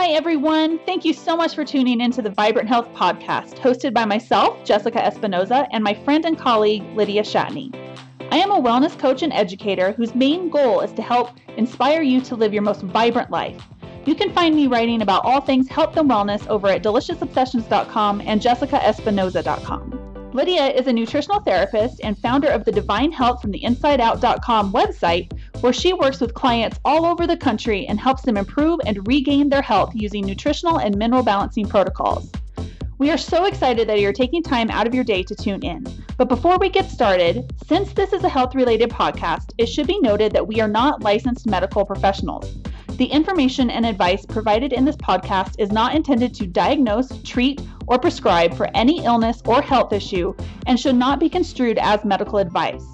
Hi, everyone. Thank you so much for tuning into the Vibrant Health Podcast, hosted by myself, Jessica Espinoza, and my friend and colleague, Lydia Shatney. I am a wellness coach and educator whose main goal is to help inspire you to live your most vibrant life. You can find me writing about all things health and wellness over at deliciousobsessions.com and jessicaespinoza.com. Lydia is a nutritional therapist and founder of the Divine Health from the InsideOut.com website, where she works with clients all over the country and helps them improve and regain their health using nutritional and mineral balancing protocols. We are so excited that you're taking time out of your day to tune in. But before we get started, since this is a health-related podcast, it should be noted that we are not licensed medical professionals. The information and advice provided in this podcast is not intended to diagnose, treat, or prescribe for any illness or health issue and should not be construed as medical advice.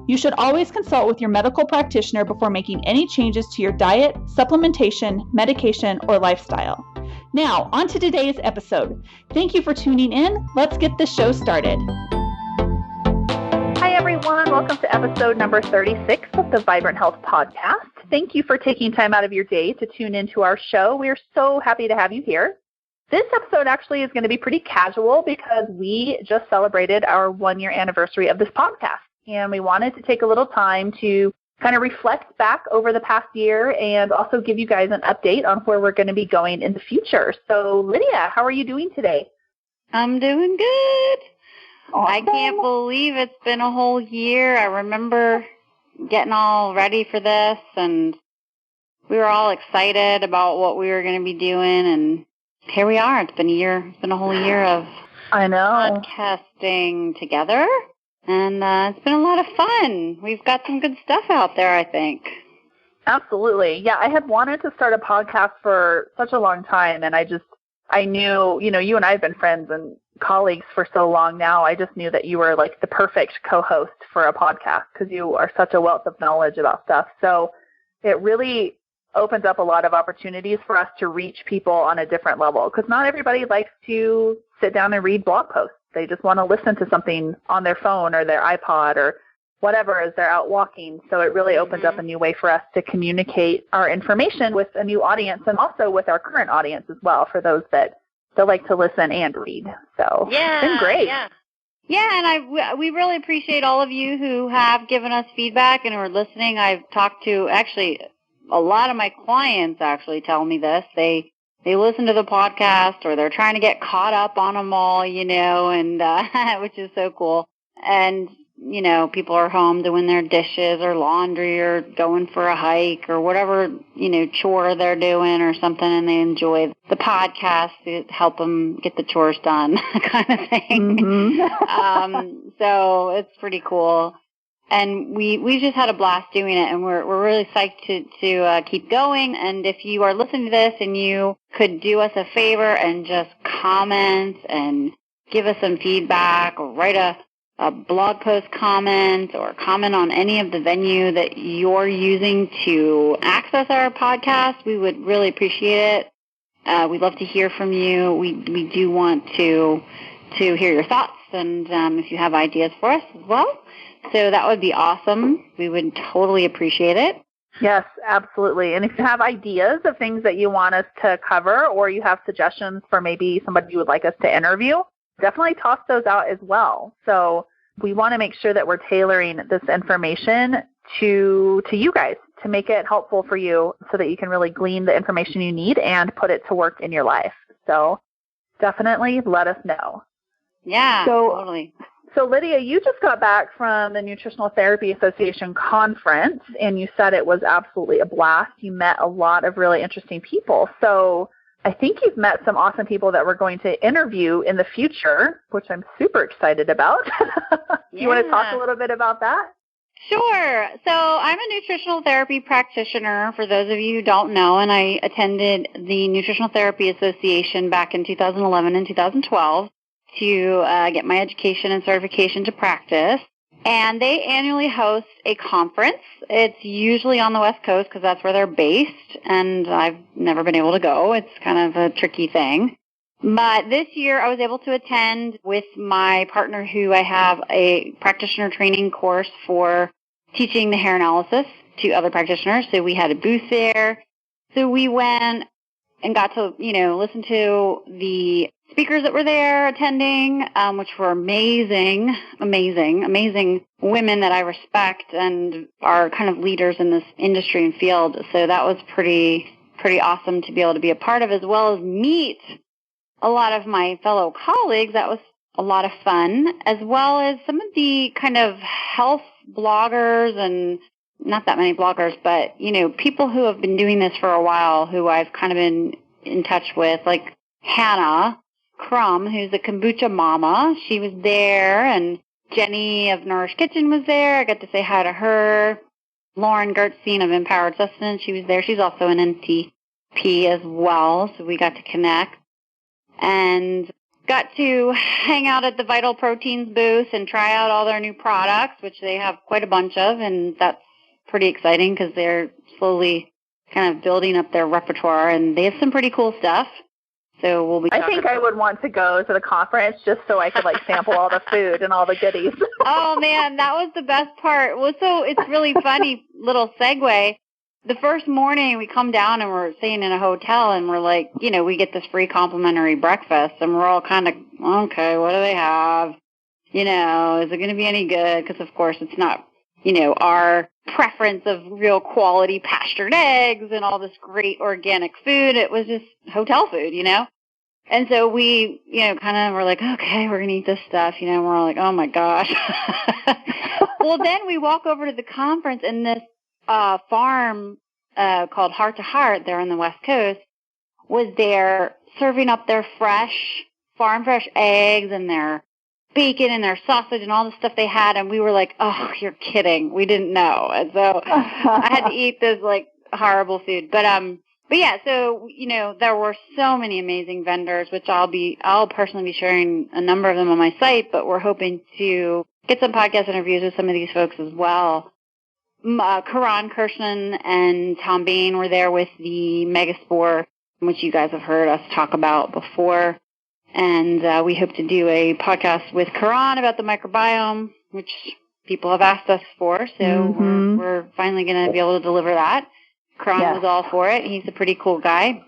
You should always consult with your medical practitioner before making any changes to your diet, supplementation, medication, or lifestyle. Now, on to today's episode. Thank you for tuning in. Let's get this show started. Hi, everyone. Welcome to episode number 36 of the Vibrant Health Podcast. Thank you for taking time out of your day to tune into our show. We are so happy to have you here. This episode actually is going to be pretty casual because we just celebrated our 1-year anniversary of this podcast. And we wanted to take a little time to kind of reflect back over the past year and also give you guys an update on where we're going to be going in the future. So, Lydia, how are you doing today? I'm doing good. Awesome. I can't believe it's been a whole year. I remember getting all ready for this, and we were all excited about what we were going to be doing, and here we are. It's been a year. It's been a whole year of podcasting together. And it's been a lot of fun. We've got some good stuff out there, I think. Absolutely. Yeah, I had wanted to start a podcast for such a long time, and I knew, you and I have been friends and colleagues for so long now. I just knew that you were like the perfect co-host for a podcast because you are such a wealth of knowledge about stuff. So it really opens up a lot of opportunities for us to reach people on a different level because not everybody likes to sit down and read blog posts. They just want to listen to something on their phone or their iPod or whatever as they're out walking. So it really opens up a new way for us to communicate our information with a new audience and also with our current audience as well for those that like to listen and read. So it's been great. Yeah, and we really appreciate all of you who have given us feedback and who are listening. I've talked to actually a lot of my clients actually tell me this. They listen to the podcast or they're trying to get caught up on them all, and which is so cool. And, people are home doing their dishes or laundry or going for a hike or whatever, chore they're doing or something, and they enjoy the podcast to help them get the chores done kind of thing. Mm-hmm. So it's pretty cool. And we just had a blast doing it, and we're really psyched to keep going. And if you are listening to this and you could do us a favor and just comment and give us some feedback or write a blog post comment or comment on any of the venue that you're using to access our podcast, we would really appreciate it. We'd love to hear from you. We do want to hear your thoughts and if you have ideas for us as well. So that would be awesome. We would totally appreciate it. Yes, absolutely. And if you have ideas of things that you want us to cover or you have suggestions for maybe somebody you would like us to interview, definitely toss those out as well. So we want to make sure that we're tailoring this information to you guys to make it helpful for you so that you can really glean the information you need and put it to work in your life. So definitely let us know. Yeah, totally. So, Lydia, you just got back from the Nutritional Therapy Association conference, and you said it was absolutely a blast. You met a lot of really interesting people. So I think you've met some awesome people that we're going to interview in the future, which I'm super excited about. You want to talk a little bit about that? Sure. So I'm a nutritional therapy practitioner, for those of you who don't know, and I attended the Nutritional Therapy Association back in 2011 and 2012. To get my education and certification to practice. And they annually host a conference. It's usually on the West Coast because that's where they're based, and I've never been able to go. It's kind of a tricky thing. But this year I was able to attend with my partner who I have a practitioner training course for teaching the hair analysis to other practitioners. So we had a booth there. So we went and got to, listen to the speakers that were there attending, which were amazing women that I respect and are kind of leaders in this industry and field. So that was pretty awesome to be able to be a part of, as well as meet a lot of my fellow colleagues. That was a lot of fun, as well as some of the kind of health bloggers, and not that many bloggers, but, people who have been doing this for a while who I've kind of been in touch with, like Hannah Crum, who's a kombucha mama. She was there, and Jenny of Nourish Kitchen was there. I got to say hi to her. Lauren Gertzstein of Empowered Sustenance, she was there. She's also an NTP as well, so we got to connect. And got to hang out at the Vital Proteins booth and try out all their new products, which they have quite a bunch of, and that's pretty exciting because they're slowly kind of building up their repertoire, and they have some pretty cool stuff. So we'll be I think I would want to go to the conference just so I could sample all the food and all the goodies. Oh man, that was the best part. Well, so it's really funny little segue. The first morning we come down and we're staying in a hotel, and we're like, we get this free complimentary breakfast, and we're all kind of, okay, what do they have? Is it going to be any good? Because of course it's not, our preference of real quality pastured eggs and all this great organic food. It was just hotel food, And so we, kind of were like, okay, we're going to eat this stuff, and we're all like, oh my gosh. Well, then we walk over to the conference, and this farm called Heart to Heart there on the West Coast was there serving up their farm fresh eggs and their bacon and their sausage and all the stuff they had, and we were like, oh, you're kidding. We didn't know. And so I had to eat this horrible food. But yeah, so there were so many amazing vendors, which I'll personally be sharing a number of them on my site, but we're hoping to get some podcast interviews with some of these folks as well. Karan Kirshner and Tom Bain were there with the Megaspore, which you guys have heard us talk about before. And we hope to do a podcast with Karan about the microbiome, which people have asked us for. So we're finally going to be able to deliver that. Karan was all for it. He's a pretty cool guy.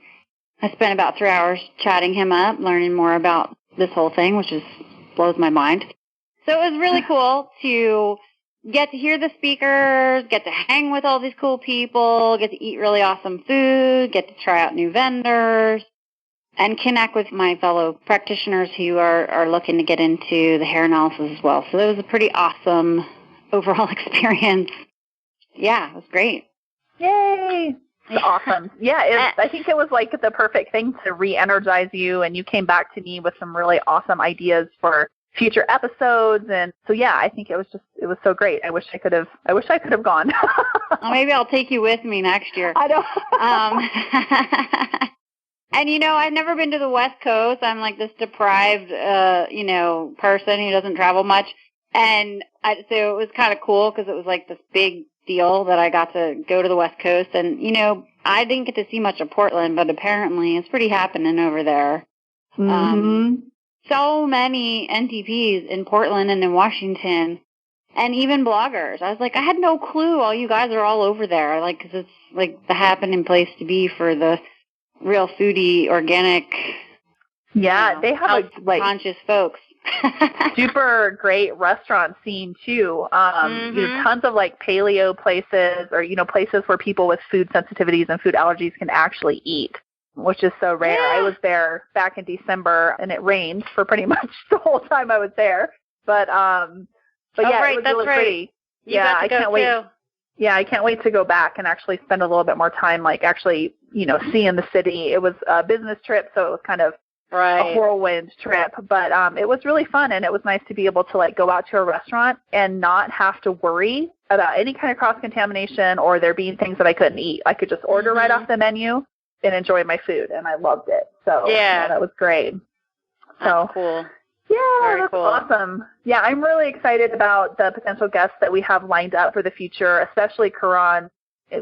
I spent about 3 hours chatting him up, learning more about this whole thing, which blows my mind. So it was really cool to get to hear the speakers, get to hang with all these cool people, get to eat really awesome food, get to try out new vendors, and connect with my fellow practitioners who are looking to get into the hair analysis as well. So it was a pretty awesome overall experience. Yeah, it was great. Yay! It's awesome. Yeah, I think it was the perfect thing to re-energize you, and you came back to me with some really awesome ideas for future episodes. And so, yeah, I think it was so great. I wish I could have gone. Well, maybe I'll take you with me next year. I know. And, I've never been to the West Coast. I'm this deprived, person who doesn't travel much. And so it was kind of cool because it was this big deal that I got to go to the West Coast. And, I didn't get to see much of Portland, but apparently it's pretty happening over there. So many NTPs in Portland and in Washington, and even bloggers. I was I had no clue all you guys are all over there, because it's the happening place to be for the real foodie, organic, they have conscious folks. Super great restaurant scene too. Tons of paleo places, or places where people with food sensitivities and food allergies can actually eat, which is so rare. I was there back in December, and it rained for pretty much the whole time I was there. But right, it was really pretty. I can't wait. Too. Yeah, I can't wait to go back and actually spend a little bit more time, actually, seeing the city. It was a business trip, so it was kind of a whirlwind trip, but it was really fun, and it was nice to be able to go out to a restaurant and not have to worry about any kind of cross-contamination or there being things that I couldn't eat. I could just order right off the menu and enjoy my food, and I loved it. So that was great. That's cool. Yeah, that's awesome. Yeah, I'm really excited about the potential guests that we have lined up for the future, especially Karan.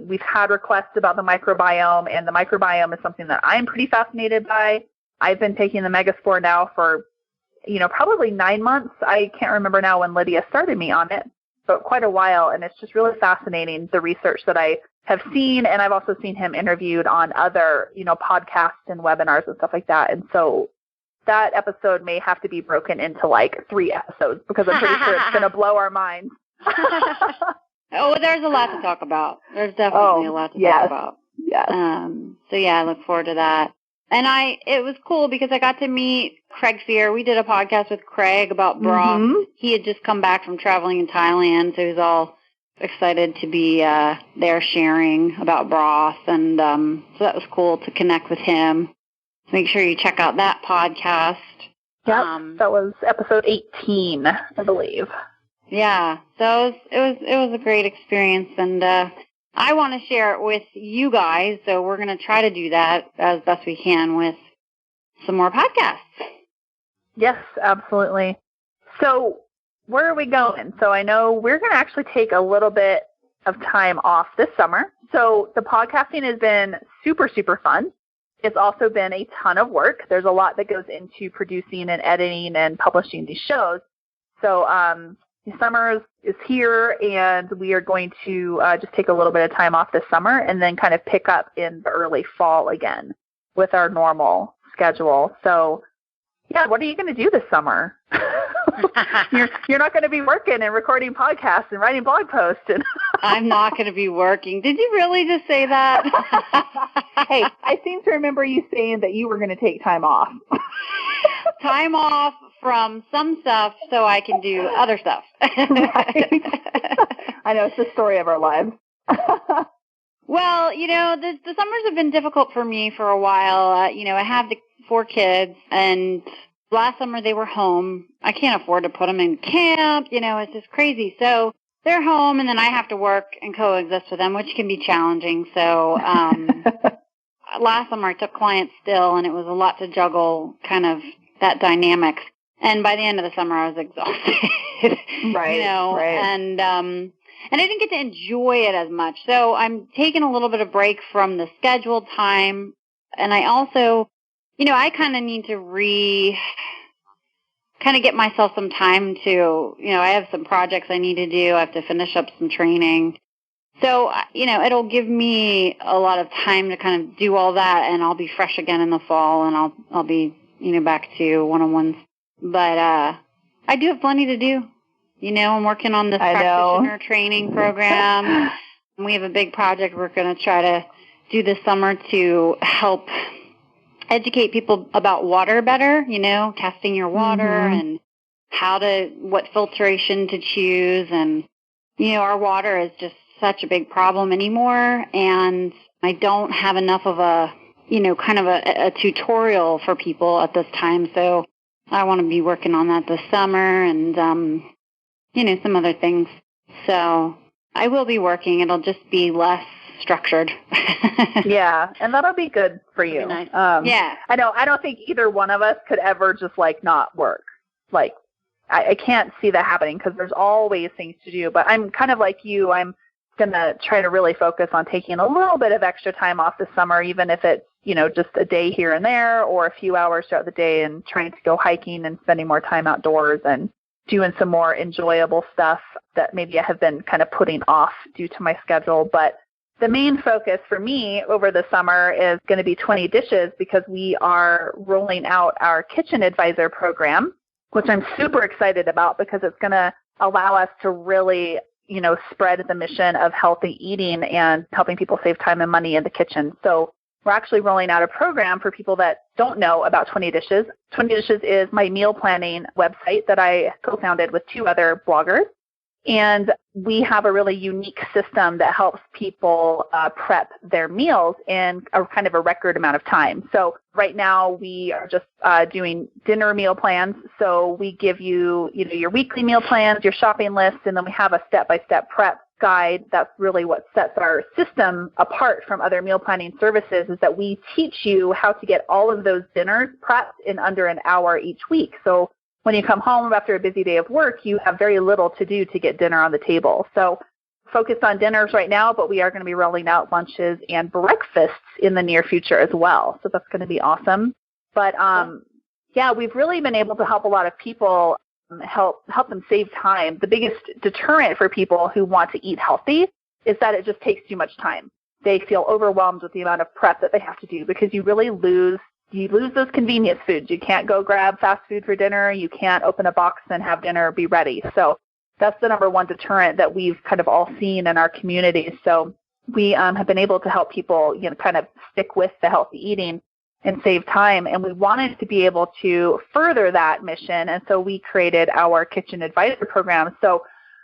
We've had requests about the microbiome, and the microbiome is something that I'm pretty fascinated by. I've been taking the Megaspore now for, probably 9 months. I can't remember now when Lydia started me on it. but quite a while, and it's just really fascinating, the research that I have seen, and I've also seen him interviewed on other, podcasts and webinars and stuff like that. And so that episode may have to be broken into like 3 episodes because I'm pretty sure it's going to blow our minds. Oh, there's a lot to talk about. There's definitely a lot to talk about. Yes. So yeah, I look forward to that. And it was cool because I got to meet Craig Fear. We did a podcast with Craig about broth. Mm-hmm. He had just come back from traveling in Thailand, so he was all excited to be there sharing about broth. And so that was cool to connect with him. Make sure you check out that podcast. Yep, that was episode 18, I believe. Yeah, so it was a great experience, and I want to share it with you guys, so we're going to try to do that as best we can with some more podcasts. Yes, absolutely. So where are we going? So I know we're going to actually take a little bit of time off this summer. So the podcasting has been super, super fun. It's also been a ton of work. There's a lot that goes into producing and editing and publishing these shows. So the summer is here, and we are going to just take a little bit of time off this summer and then kind of pick up in the early fall again with our normal schedule. So, yeah, what are you going to do this summer? You're not going to be working and recording podcasts and writing blog posts. I'm not going to be working. Did you really just say that? Hey, I seem to remember you saying that you were going to take time off. Time off from some stuff so I can do other stuff. Right. I know, it's the story of our lives. Well, the summers have been difficult for me for a while. I have the 4 kids, and last summer they were home. I can't afford to put them in camp. It's just crazy. So they're home, and then I have to work and coexist with them, which can be challenging. So last summer I took clients still, and it was a lot to juggle kind of that dynamics. And by the end of the summer, I was exhausted. Right. Right. And I didn't get to enjoy it as much. So I'm taking a little bit of break from the scheduled time. And I also, I kind of need to kind of get myself some time to, I have some projects I need to do. I have to finish up some training. So, it'll give me a lot of time to kind of do all that, and I'll be fresh again in the fall, and I'll be, back to one-on-ones. But I do have plenty to do. I'm working on this practitioner training program. We have a big project we're going to try to do this summer to help educate people about water better, testing your water and what filtration to choose. And, our water is just such a big problem anymore. And I don't have enough of a, kind of a tutorial for people at this time. So I want to be working on that this summer and, some other things. So I will be working. It'll just be less structured. Yeah, and that'll be good for you. Nice. Yeah. I know. I don't think either one of us could ever just, not work. I can't see that happening because there's always things to do. But I'm kind of like you. I'm going to try to really focus on taking a little bit of extra time off this summer, even if it's, just a day here and there or a few hours throughout the day, and trying to go hiking and spending more time outdoors and doing some more enjoyable stuff that maybe I have been kind of putting off due to my schedule. But the main focus for me over the summer is going to be 20 dishes because we are rolling out our Kitchen Advisor program, which I'm super excited about because it's going to allow us to really, spread the mission of healthy eating and helping people save time and money in the kitchen. So we're actually rolling out a program for people that don't know about 20 Dishes. 20 Dishes is my meal planning website that I co-founded with 2 other bloggers. And we have a really unique system that helps people prep their meals in a kind of a record amount of time. So right now we are just doing dinner meal plans. So we give you, your weekly meal plans, your shopping list, and then we have a step-by-step prep guide. That's really what sets our system apart from other meal planning services, is that we teach you how to get all of those dinners prepped in under an hour each week. So when you come home after a busy day of work, you have very little to do to get dinner on the table. So focused on dinners right now, but we are going to be rolling out lunches and breakfasts in the near future as well. So that's going to be awesome. But yeah, we've really been able to help a lot of people help them save time. The biggest deterrent for people who want to eat healthy is that it just takes too much time. They feel overwhelmed with the amount of prep that they have to do because you really lose those convenience foods. You can't go grab fast food for dinner. You can't open a box and have dinner be ready. So that's the number one deterrent that we've kind of all seen in our communities. So we have been able to help people, kind of stick with the healthy eating and save time. And we wanted to be able to further that mission. And so we created our Kitchen Advisor program. So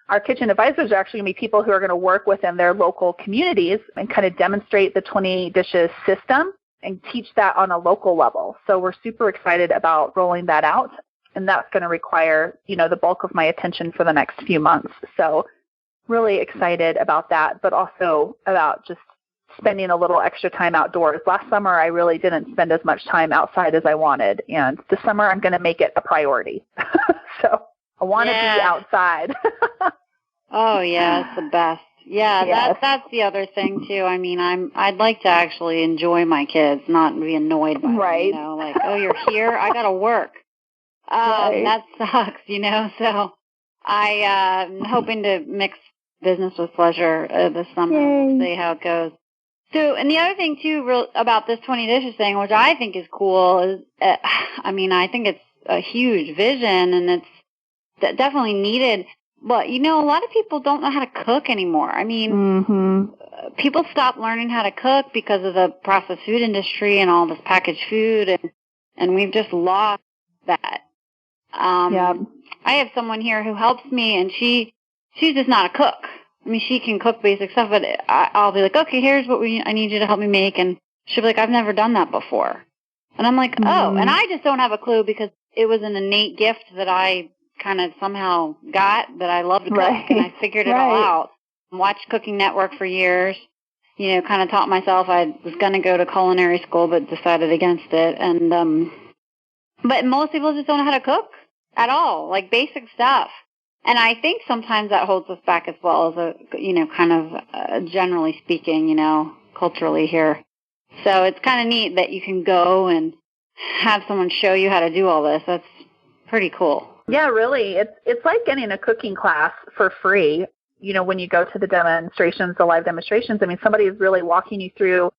our kitchen advisors are actually going to be people who are going to work within their local communities and kind of demonstrate the 20 dishes system and teach that on a local level. So we're super excited about rolling that out. And that's going to require, the bulk of my attention for the next few months. So really excited about that, but also about just spending a little extra time outdoors. Last summer, I really didn't spend as much time outside as I wanted. And this summer, I'm going to make it a priority. So I want to be outside. Oh, yeah, it's the best. Yeah, yes. that's the other thing, too. I mean, I'd like to actually enjoy my kids, not be annoyed by right. them, like, oh, you're here? I got to work. Right. That sucks, So I'm hoping to mix business with pleasure this summer. Yay. We'll see how it goes. So, and the other thing, too, about this 20 dishes thing, which I think is cool, is, I think it's a huge vision, and it's definitely needed. But, a lot of people don't know how to cook anymore. I mean, people stop learning how to cook because of the processed food industry and all this packaged food, and we've just lost that. I have someone here who helps me, and she's just not a cook. I mean, she can cook basic stuff, but I'll be like, okay, here's what I need you to help me make, and she'll be like, I've never done that before. And I'm like, oh, and I just don't have a clue because it was an innate gift that I kind of somehow got, that I love to cook, and I figured it all out. Watched Cooking Network for years, kind of taught myself. I was going to go to culinary school, but decided against it. And but most people just don't know how to cook at all, like basic stuff. And I think sometimes that holds us back as well, as generally speaking, culturally here. So it's kind of neat that you can go and have someone show you how to do all this. That's pretty cool. Yeah, really. It's like getting a cooking class for free. When you go to the demonstrations, the live demonstrations, somebody is really walking you through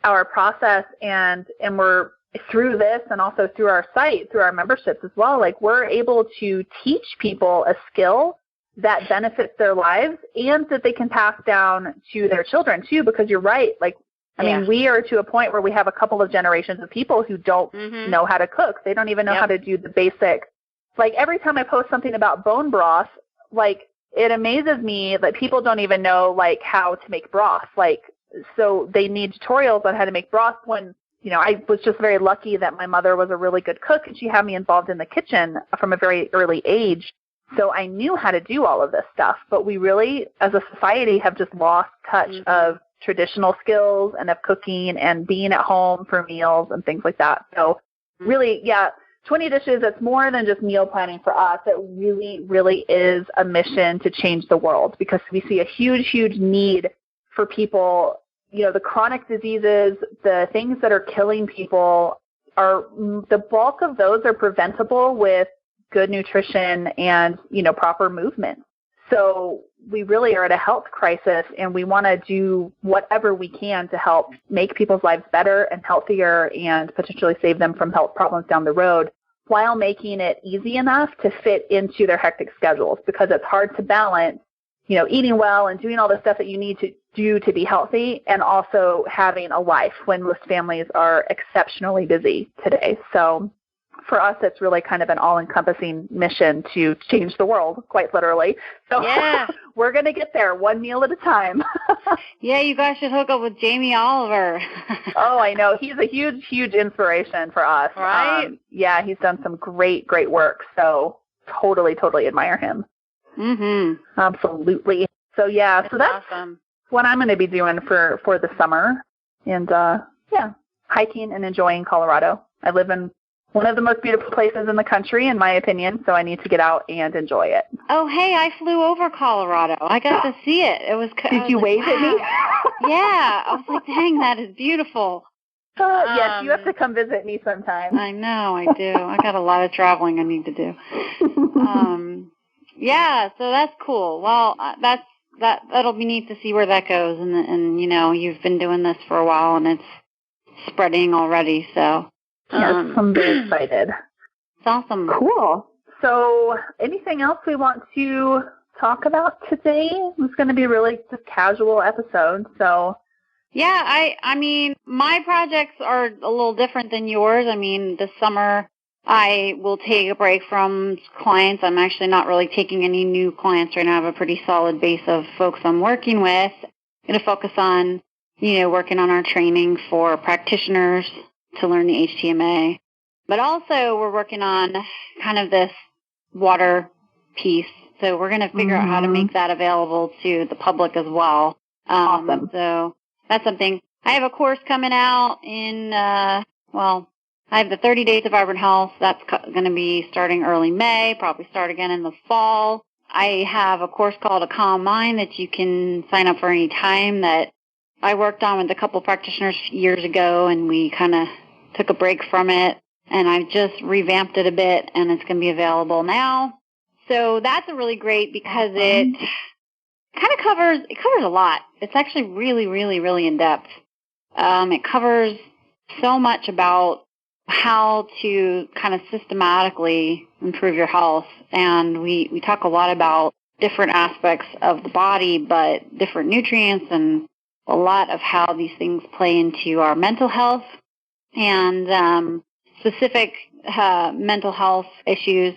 our process, and we're through this, and also through our site, through our memberships as well. Like, we're able to teach people a skill that benefits their lives and that they can pass down to their children too, because you're right. Like, we are to a point where we have a couple of generations of people who don't know how to cook. They don't even know how to do the basic. Like, every time I post something about bone broth, like, it amazes me that people don't even know, like, how to make broth. Like, so they need tutorials on how to make broth when, I was just very lucky that my mother was a really good cook, and she had me involved in the kitchen from a very early age. So I knew how to do all of this stuff. But we really, as a society, have just lost touch of traditional skills and of cooking and being at home for meals and things like that. So really, 20 dishes, it's more than just meal planning for us. It really, really is a mission to change the world, because we see a huge, huge need for people. The chronic diseases, the things that are killing people, the bulk of those are preventable with good nutrition and, proper movement. So we really are at a health crisis, and we want to do whatever we can to help make people's lives better and healthier and potentially save them from health problems down the road, while making it easy enough to fit into their hectic schedules, because it's hard to balance, eating well and doing all the stuff that you need to do to be healthy, and also having a life when most families are exceptionally busy today. So for us, it's really kind of an all-encompassing mission to change the world, quite literally. So we're going to get there one meal at a time. Yeah, you guys should hook up with Jamie Oliver. Oh, I know. He's a huge, huge inspiration for us. Right? He's done some great, great work. So totally, totally admire him. Absolutely. So, so that's awesome. What I'm going to be doing for the summer. And, hiking and enjoying Colorado. I live in one of the most beautiful places in the country, in my opinion, so I need to get out and enjoy it. Oh, hey, I flew over Colorado. I got to see it. It was. Did you wave at me? Yeah. I was like, dang, that is beautiful. Yes, you have to come visit me sometime. I know, I do. I got a lot of traveling I need to do. Yeah, so that's cool. Well, that'll be neat to see where that goes. And you've been doing this for a while, and it's spreading already. So yes, I'm very excited. It's awesome. Cool. So, anything else we want to talk about today? It's going to be really just casual episode. So. Yeah, I mean, my projects are a little different than yours. I mean, this summer I will take a break from clients. I'm actually not really taking any new clients right now. I have a pretty solid base of folks I'm working with. I'm going to focus on, working on our training for practitioners to learn the HTMA. But also we're working on kind of this water piece. So we're going to figure out how to make that available to the public as well. Awesome. So that's something. I have a course coming out in, I have the 30 Days of Vibrant Health. That's going to be starting early May, probably start again in the fall. I have a course called A Calm Mind that you can sign up for any time that I worked on with a couple practitioners years ago, and we kind of took a break from it, and I've just revamped it a bit, and it's going to be available now. So that's a really great because it kind of covers a lot. It's actually really, really, really in-depth. It covers so much about how to kind of systematically improve your health. And we talk a lot about different aspects of the body, but different nutrients and a lot of how these things play into our mental health and specific mental health issues.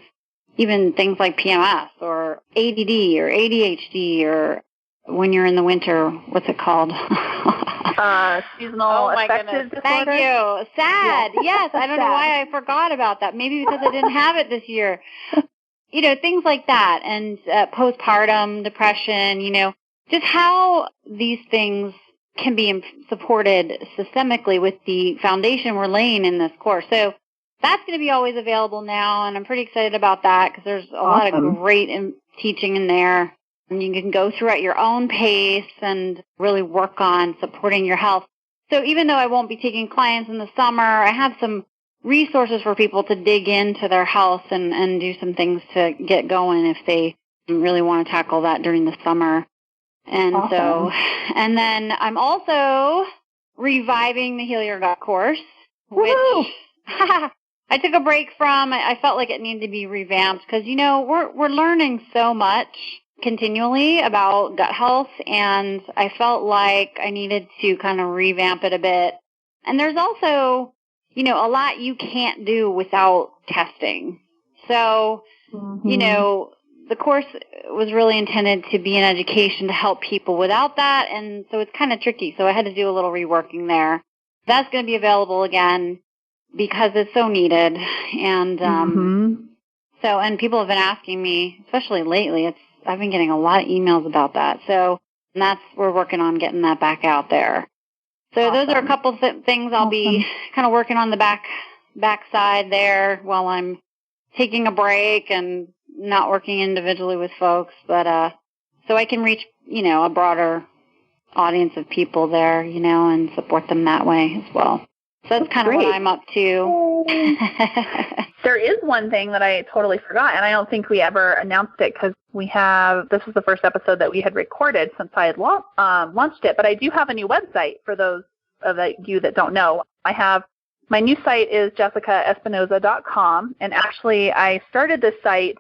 Even things like PMS or ADD or ADHD or when you're in the winter, what's it called? Seasonal affective disorder. Thank you. SAD. Yeah. Yes, I don't know why I forgot about that. Maybe because I didn't have it this year. Things like that, and postpartum depression. Just how these things can be supported systemically with the foundation we're laying in this course. So that's going to be always available now, and I'm pretty excited about that because there's a lot of great teaching in there. And you can go through at your own pace and really work on supporting your health. So even though I won't be taking clients in the summer, I have some resources for people to dig into their health and do some things to get going if they really want to tackle that during the summer. And and then I'm also reviving the Heal Your Gut course, which I took a break from. I felt like it needed to be revamped because, we're learning so much continually about gut health, and I felt like I needed to kind of revamp it a bit. And there's also, a lot you can't do without testing. So, the course was really intended to be an education to help people without that, and so it's kind of tricky. So I had to do a little reworking there. That's going to be available again because it's so needed. And and people have been asking me, especially lately, I've been getting a lot of emails about that. So we're working on getting that back out there. So those are a couple things I'll be kind of working on the backside there while I'm taking a break and not working individually with folks. But so I can reach, a broader audience of people there, and support them that way as well. So that's kind of what I'm up to. There is one thing that I totally forgot, and I don't think we ever announced it because this was the first episode that we had recorded since I had launched it, but I do have a new website for those of you that don't know. My new site is jessicaespinoza.com, and actually I started this site.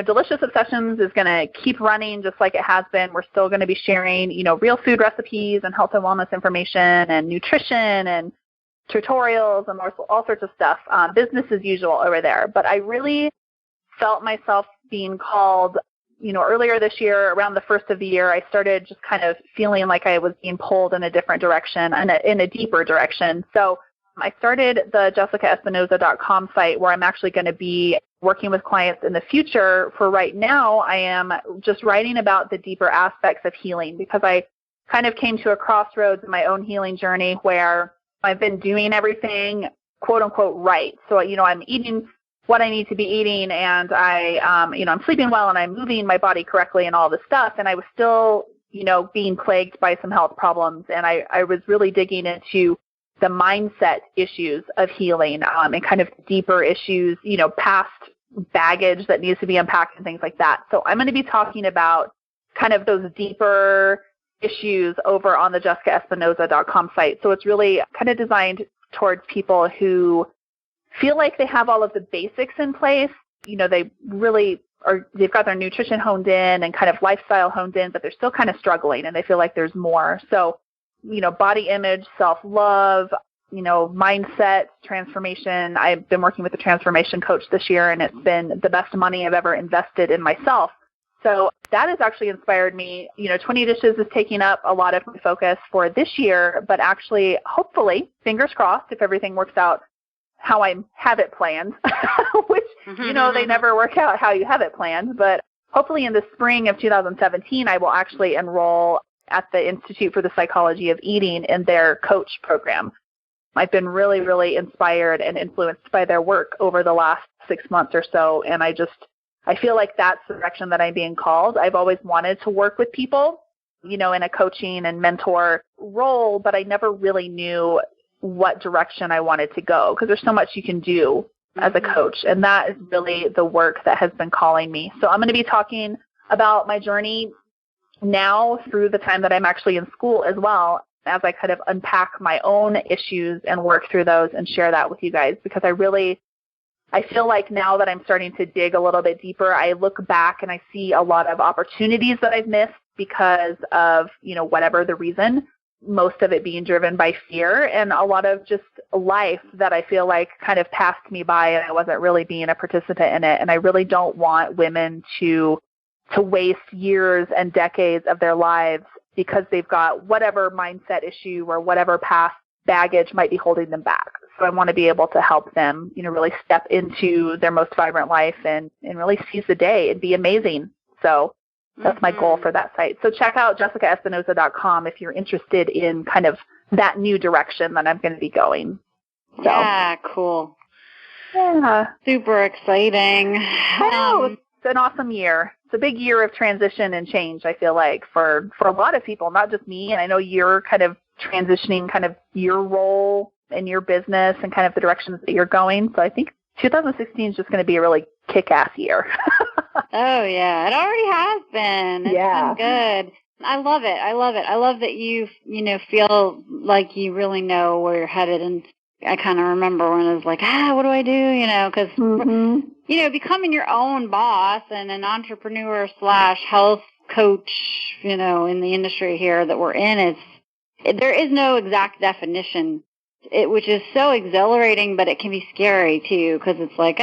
Delicious Obsessions is going to keep running just like it has been. We're still going to be sharing, real food recipes and health and wellness information and nutrition and tutorials and all sorts of stuff, business as usual over there. But I really felt myself being called, earlier this year, around the first of the year, I started just kind of feeling like I was being pulled in a different direction, in a deeper direction. So I started the jessicaespinoza.com site where I'm actually going to be working with clients in the future. For right now, I am just writing about the deeper aspects of healing because I kind of came to a crossroads in my own healing journey where I've been doing everything, quote unquote, right. So, I'm eating what I need to be eating, and I'm sleeping well, and I'm moving my body correctly and all this stuff. And I was still, being plagued by some health problems. And I was really digging into the mindset issues of healing, and kind of deeper issues, past baggage that needs to be unpacked and things like that. So I'm going to be talking about kind of those deeper issues over on the jessicaespinoza.com site. So it's really kind of designed towards people who feel like they have all of the basics in place. They really they've got their nutrition honed in and kind of lifestyle honed in, but they're still kind of struggling and they feel like there's more. So, body image, self-love, mindset, transformation. I've been working with a transformation coach this year, and it's been the best money I've ever invested in myself. So that has actually inspired me. 20 Dishes is taking up a lot of my focus for this year, but actually, hopefully, fingers crossed, if everything works out how I have it planned, which, they never work out how you have it planned. But hopefully in the spring of 2017, I will actually enroll at the Institute for the Psychology of Eating in their coach program. I've been really, really inspired and influenced by their work over the last 6 months or so. And I feel like that's the direction that I'm being called. I've always wanted to work with people, in a coaching and mentor role, but I never really knew what direction I wanted to go, because there's so much you can do as a coach. And that is really the work that has been calling me. So I'm going to be talking about my journey now through the time that I'm actually in school as well, as I kind of unpack my own issues and work through those and share that with you guys, because I feel like now that I'm starting to dig a little bit deeper, I look back and I see a lot of opportunities that I've missed because of, whatever the reason, most of it being driven by fear, and a lot of just life that I feel like kind of passed me by and I wasn't really being a participant in it. And I really don't want women to waste years and decades of their lives because they've got whatever mindset issue or whatever past baggage might be holding them back. So I want to be able to help them, really step into their most vibrant life and really seize the day and be amazing. So that's my goal for that site. So check out jessicaespinoza.com if you're interested in kind of that new direction that I'm going to be going. So. Yeah, cool. Yeah. Super exciting. I know. It's an awesome year. It's a big year of transition and change, I feel like, for a lot of people, not just me. And I know you're kind of transitioning kind of your role in your business and kind of the directions that you're going. So I think 2016 is just going to be a really kick-ass year. Oh, yeah. It already has been. It's been good. I love it. I love that you feel like you really know where you're headed. And I kind of remember when it was like, what do I do? Because, becoming your own boss and an entrepreneur / health coach, in the industry here that we're in, there is no exact definition, which is so exhilarating, but it can be scary too, because it's like,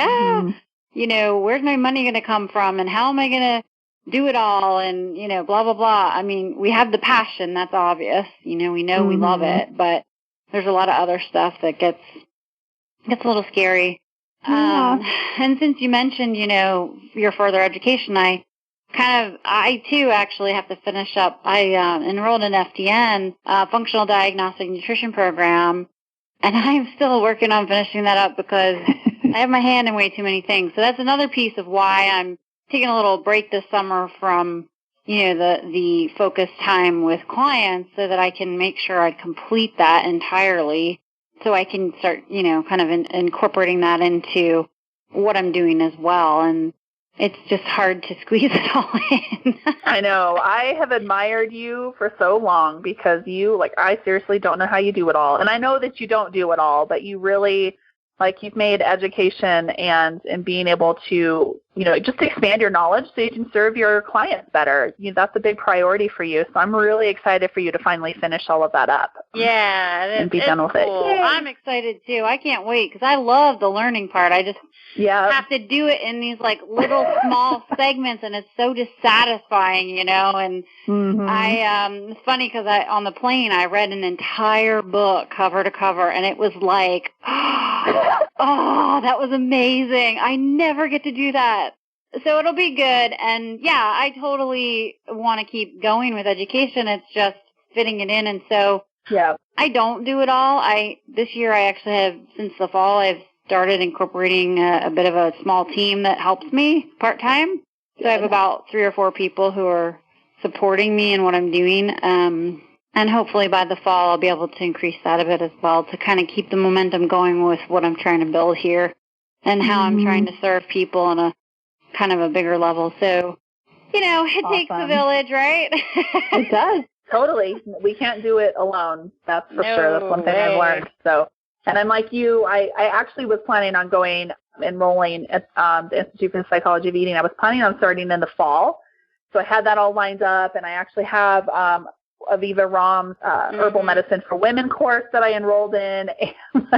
where's my money going to come from and how am I going to do it all and, blah, blah, blah. I mean, we have the passion. That's obvious. We know we love it, but there's a lot of other stuff that gets a little scary. Yeah. And since you mentioned, your further education, I too actually have to finish up. I enrolled in FDN, Functional Diagnostic Nutrition Program, and I'm still working on finishing that up because I have my hand in way too many things. So that's another piece of why I'm taking a little break this summer from, the focused time with clients so that I can make sure I complete that entirely so I can start, kind of incorporating that into what I'm doing as well. And it's just hard to squeeze it all in. I know. I have admired you for so long because I seriously don't know how you do it all. And I know that you don't do it all, but you really, you've made education and being able to, just expand your knowledge so you can serve your clients better. That's a big priority for you. So I'm really excited for you to finally finish all of that up. Yeah. And be done with it. Yay. I'm excited too. I can't wait because I love the learning part. I just have to do it in these little small segments, and it's so dissatisfying, and it's funny because on the plane I read an entire book cover to cover, and it was like, oh, that was amazing. I never get to do that. So it'll be good. And yeah, I totally want to keep going with education. It's just fitting it in. And so I don't do it all. This year I actually have, since the fall, I've started incorporating a bit of a small team that helps me part-time. So I have about 3 or 4 people who are supporting me in what I'm doing. And hopefully by the fall, I'll be able to increase that a bit as well to kind of keep the momentum going with what I'm trying to build here and how I'm trying to serve people on a kind of a bigger level. So, it takes a village, right? It does. Totally. We can't do it alone. That's for sure. That's one thing I've learned. So, and I'm like you, I actually was planning on enrolling at the Institute for the Psychology of Eating. I was planning on starting in the fall. So I had that all lined up, and I actually have Aviva Rom's herbal medicine for women course that I enrolled in. And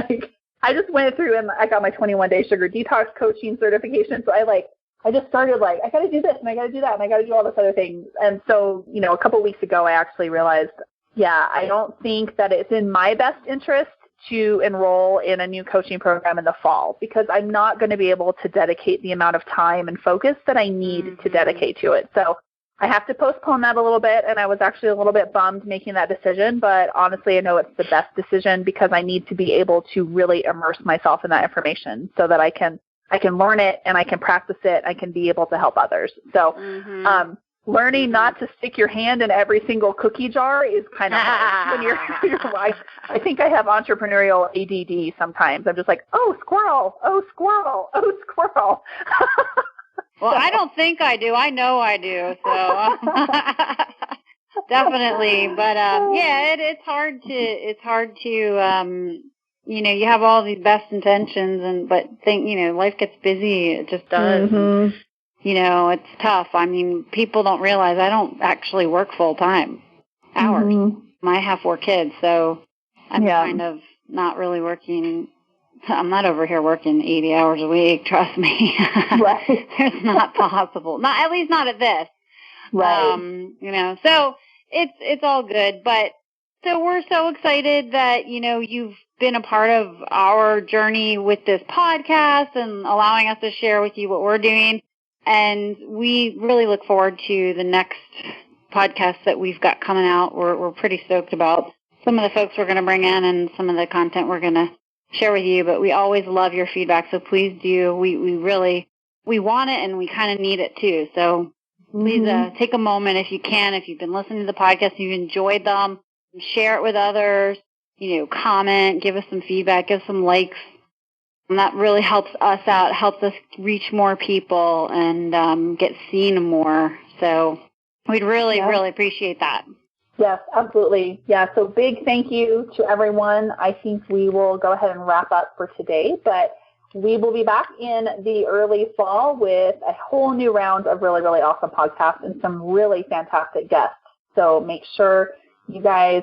I just went through and I got my 21-day sugar detox coaching certification. So I just started I got to do this and I got to do that and I got to do all this other things. And so, a couple of weeks ago, I actually realized, I don't think that it's in my best interest to enroll in a new coaching program in the fall because I'm not going to be able to dedicate the amount of time and focus that I need to dedicate to it. So I have to postpone that a little bit, and I was actually a little bit bummed making that decision, but honestly, I know it's the best decision because I need to be able to really immerse myself in that information so that I can learn it and I can practice it. I can be able to help others. So learning not to stick your hand in every single cookie jar is kind of hard when you're I think I have entrepreneurial ADD sometimes. I'm just like, oh, squirrel, oh, squirrel, oh, squirrel. Well, I don't think I do. I know I do. So definitely. But it's hard to you have all these best intentions but life gets busy. It just does. And, it's tough. I mean, people don't realize I don't actually work full time hours. I have 4 kids, so I'm kind of not really working. I'm not over here working 80 hours a week, trust me. Right. It's not possible. At least not at this. Right. So it's all good. But so we're so excited that, you've been a part of our journey with this podcast and allowing us to share with you what we're doing. And we really look forward to the next podcast that we've got coming out. We're pretty stoked about some of the folks we're going to bring in and some of the content we're going to share with you, but we always love your feedback, so please do. We want it, and we kind of need it too. So please take a moment if you can. If you've been listening to the podcast, you've enjoyed them, share it with others. Comment, give us some feedback, give some likes. And that really helps us out. It helps us reach more people and get seen more. So we'd really appreciate that. Yes, absolutely. Yeah, so big thank you to everyone. I think we will go ahead and wrap up for today, but we will be back in the early fall with a whole new round of really, really awesome podcasts and some really fantastic guests. So make sure you guys,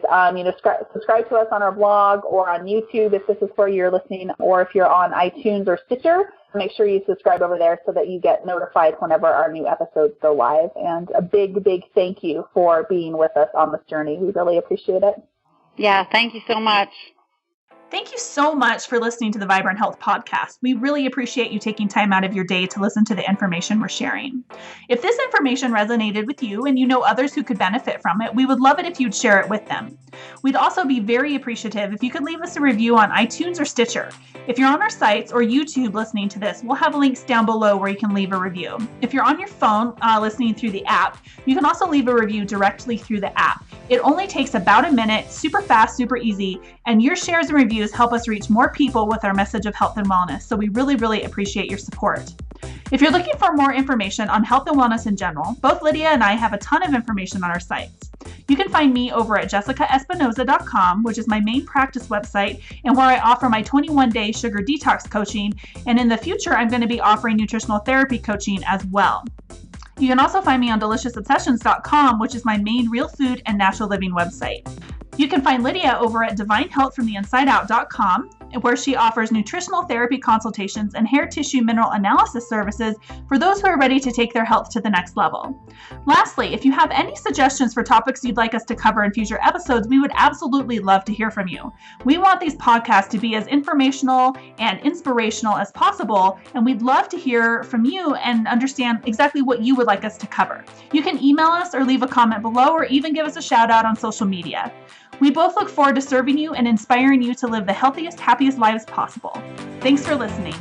subscribe to us on our blog or on YouTube if this is where you're listening, or if you're on iTunes or Stitcher, make sure you subscribe over there so that you get notified whenever our new episodes go live. And a big, big thank you for being with us on this journey. We really appreciate it. Yeah, thank you so much. Thank you so much for listening to the Vibrant Health Podcast. We really appreciate you taking time out of your day to listen to the information we're sharing. If this information resonated with you and you know others who could benefit from it, we would love it if you'd share it with them. We'd also be very appreciative if you could leave us a review on iTunes or Stitcher. If you're on our sites or YouTube listening to this, we'll have links down below where you can leave a review. If you're on your phone listening through the app, you can also leave a review directly through the app. It only takes about a minute, super fast, super easy, and your shares and reviews help us reach more people with our message of health and wellness. So we really, really appreciate your support. If you're looking for more information on health and wellness in general, both Lydia and I have a ton of information on our sites. You can find me over at jessicaespinoza.com, which is my main practice website and where I offer my 21-day sugar detox coaching. And in the future, I'm going to be offering nutritional therapy coaching as well. You can also find me on deliciousobsessions.com, which is my main real food and natural living website. You can find Lydia over at divinehealthfromtheinsideout.com, where she offers nutritional therapy consultations and hair tissue mineral analysis services for those who are ready to take their health to the next level. Lastly, if you have any suggestions for topics you'd like us to cover in future episodes, we would absolutely love to hear from you. We want these podcasts to be as informational and inspirational as possible, and we'd love to hear from you and understand exactly what you would like us to cover. You can email us or leave a comment below or even give us a shout out on social media. We both look forward to serving you and inspiring you to live the healthiest, happiest lives possible. Thanks for listening.